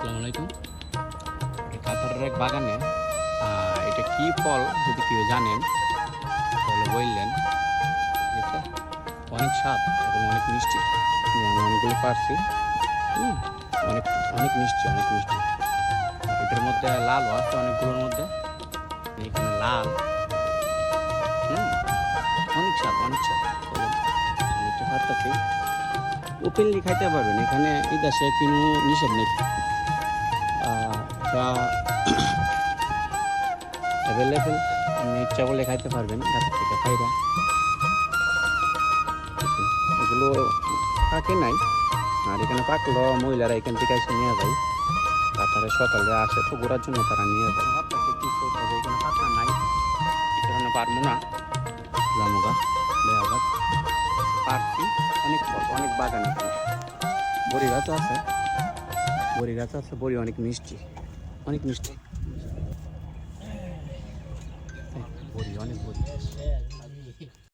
আসসালামু আলাইকুম। কাতারের এক বাগানে এটা কি ফল যদি কেউ জানেন তাহলে বললেন। ঠিক আছে, অনেক স্বাদ এবং অনেক মিষ্টি। আমি অনেকগুলো পারছি। হুম, অনেক অনেক মিষ্টি, অনেক মিষ্টি। এটার মধ্যে লালও আছে অনেকগুলোর মধ্যে। এখানে লাল। হুম, অনেক স্বাদ, অনেক স্বাদ। এটা পারতাছি ওপেনলি খাইতে পারবেন, এখানে এই দেশে কোনো নিষেধ নেই। এটা অ্যাভেলেবেল, আপনি ইচ্ছা করলে খাইতে পারবেন গাছের থেকে পাইরা। এগুলো পাকে নাই, আর এখানে পাকলো মহিলারা এখান থেকে এসে নিয়ে যায়। তারপরে সকালে আসে তো ঘোরার জন্য তারা নিয়ে যায়। ভাবতেছে কি করতে হবে, এখানে পাকা নাই, এই কারণে পারবো না। জামুগা দেওয়া গাছ পারছি, অনেক ফল, অনেক বাগান। এখানে বড়ি গাছও আছে, বড়ি গাছ আছে, বড়ি অনেক মিষ্টি, অনেক মিষ্টি। বড়ি, অনেক বড়ি।